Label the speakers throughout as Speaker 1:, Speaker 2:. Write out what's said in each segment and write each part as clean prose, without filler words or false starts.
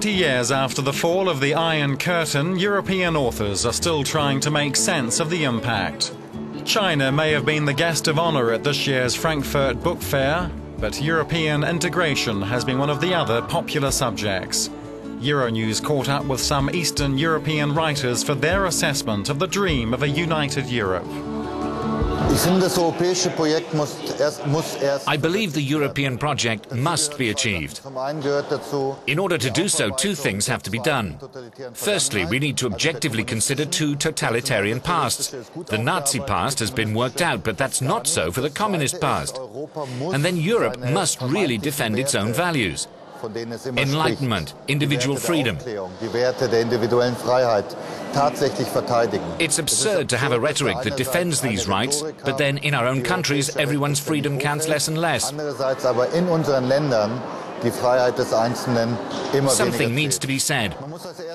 Speaker 1: 20 years after the fall of the Iron Curtain, European authors are still trying to make sense of the impact. China may have been the guest of honor at this year's Frankfurt Book Fair, but European integration has been one of the other popular subjects. EuroNews caught up with some Eastern European writers for their assessment of the dream of a united Europe.
Speaker 2: I believe the European project must be achieved. In order to do so, two things have to be done. Firstly, we need to objectively consider two totalitarian pasts. The Nazi past has been worked out, but that's not so for the communist past. And then Europe must really defend its own values. Enlightenment, individual freedom. It's absurd to have a rhetoric that defends these rights, but then in our own countries everyone's freedom counts less and less. Something needs to be said.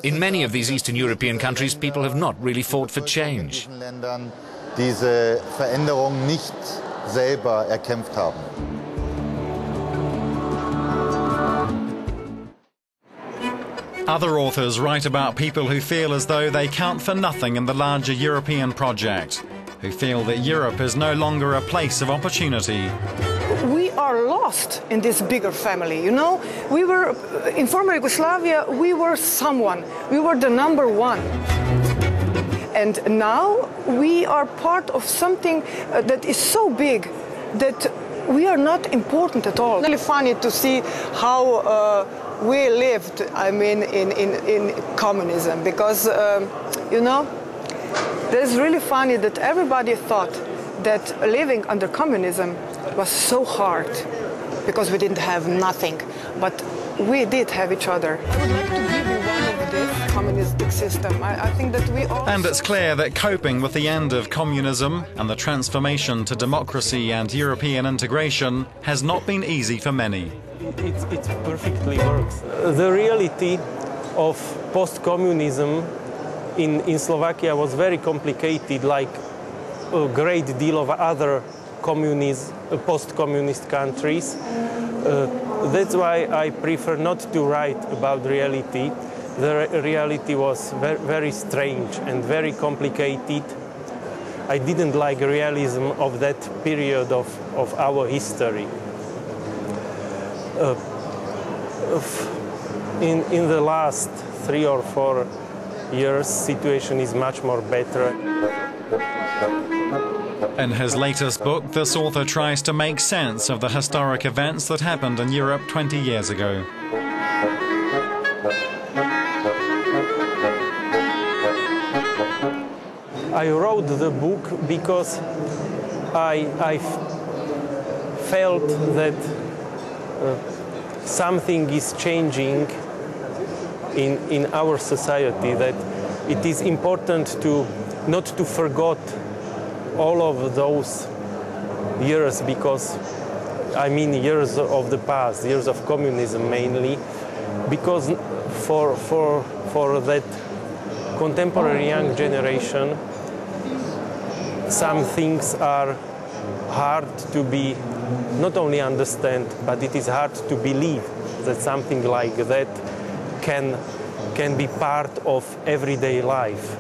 Speaker 2: In many of these Eastern European countries, people have not really fought for change.
Speaker 1: Other authors write about people who feel as though they count for nothing in the larger European project, who feel that Europe is no longer a place of opportunity.
Speaker 3: We are lost in this bigger family, you know? We were, in former Yugoslavia, we were someone. We were the number one. And now we are part of something that is so big that we are not important at all. It's really funny to see how we lived, I mean, in communism, because, you know, it's really funny that everybody thought that living under communism was so hard, because we didn't have nothing, but we did have each other. I would like to give you one of this communistic system. I think that we all...
Speaker 1: And it's clear that coping with the end of communism and the transformation to democracy and European integration has not been easy for many.
Speaker 4: It perfectly works. The reality of post-communism in Slovakia was very complicated, like a great deal of other post-communist countries. That's why I prefer not to write about reality. The reality was very strange and very complicated. I didn't like realism of that period of our history. In the last 3 or 4 years, situation is much more better.
Speaker 1: In his latest book, this author tries to make sense of the historic events that happened in Europe 20 years ago.
Speaker 4: I wrote the book because I felt that something is changing in our society, that it is important not to forget all of those years, because I mean years of the past, years of communism mainly, because for that contemporary young generation, some things are hard to be not only understand, but it is hard to believe that something like that can be part of everyday life.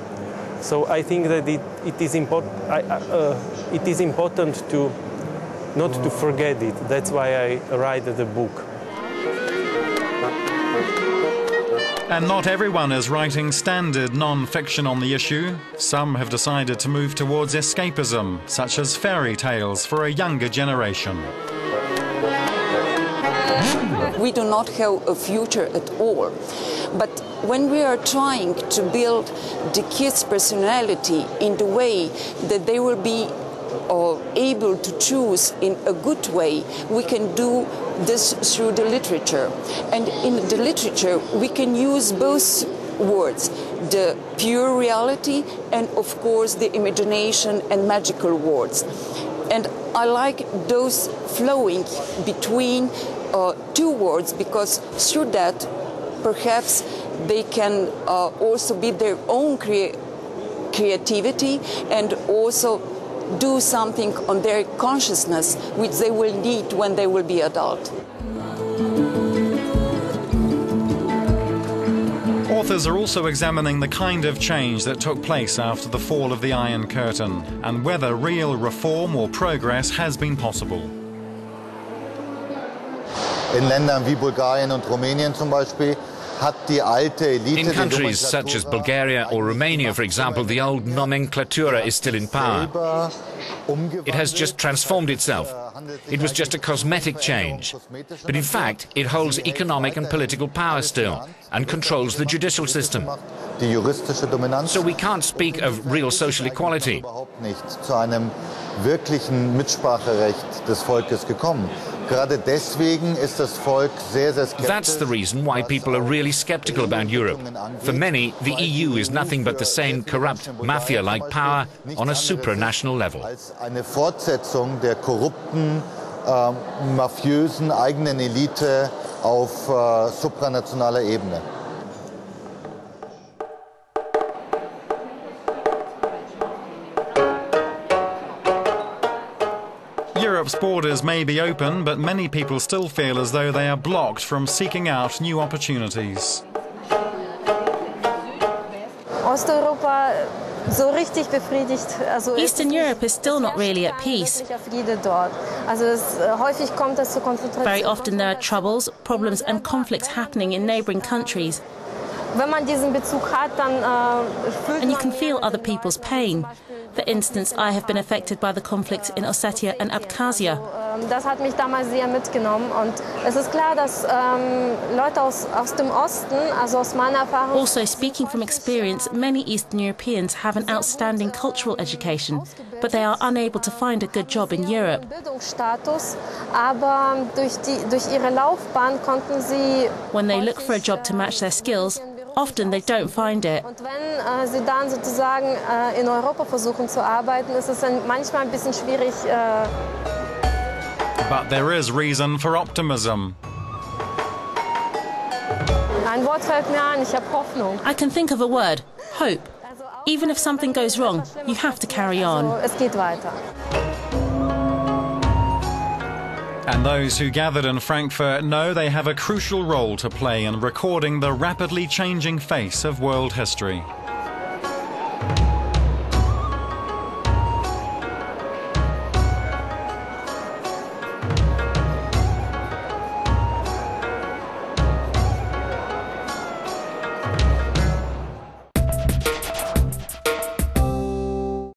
Speaker 4: So I think that it is important to not to forget it. That's why I write the book.
Speaker 1: And not everyone is writing standard non-fiction on the issue. Some have decided to move towards escapism, such as fairy tales for a younger generation.
Speaker 5: We do not have a future at all. But when we are trying to build the kids' personality in the way that they will be able to choose in a good way, we can do this through the literature. And in the literature, we can use both words, the pure reality and, of course, the imagination and magical words. And I like those flowing between two words, because through that, perhaps they can also be their own creativity and also do something on their consciousness which they will need when they will be adult.
Speaker 1: authors are also examining the kind of change that took place after the fall of the Iron Curtain and whether real reform or progress has been possible.
Speaker 6: In Ländern wie Bulgarien und Rumänien zum Beispiel hat die alte Elite.
Speaker 2: In countries such as Bulgaria or Romania, for example, the old nomenclatura is still in power. It has just transformed itself. It was just a cosmetic change. But in fact, it holds economic and political power still and controls the judicial system. So we can't speak of real social equality.
Speaker 6: Zu einem wirklichen Mitspracherecht des Volkes gekommen. Gerade deswegen ist das Volk sehr, sehr skeptisch.
Speaker 2: That's the reason why people are really skeptical about Europe. For many, the EU is nothing but the same corrupt, mafia-like power on a supranational level.
Speaker 6: Als eine Fortsetzung der korrupten, mafiösen eigenen Elite auf supranationaler Ebene.
Speaker 1: Europe's borders may be open, but many people still feel as though they are blocked from seeking out new opportunities.
Speaker 7: Eastern Europe is still not really at peace. Very often there are troubles, problems and conflicts happening in neighbouring countries. And you can feel other people's pain. For instance, I have been affected by the conflict in Ossetia and Abkhazia.
Speaker 8: Das hat mich damals sehr mitgenommen und es ist klar, dass Leute aus dem Osten, also aus meiner Erfahrung.
Speaker 7: Also, speaking from experience, many Eastern Europeans have an outstanding cultural education, but they are unable to find a good job in Europe.
Speaker 8: Bildungsstatus, aber durch ihre Laufbahn konnten sie.
Speaker 7: When they look for a job to match their skills, often they don't find it.
Speaker 8: Und wenn sie dann sozusagen in Europa versuchen zu arbeiten, ist es dann manchmal ein bisschen schwierig.
Speaker 1: But there is reason for optimism.
Speaker 8: Ein Wort fällt mir ein, ich habe Hoffnung.
Speaker 7: I can think of a word, hope. Even if something goes wrong, you have to carry on.
Speaker 8: Es geht weiter.
Speaker 1: And those who gathered in Frankfurt know they have a crucial role to play in recording the rapidly changing face of world history.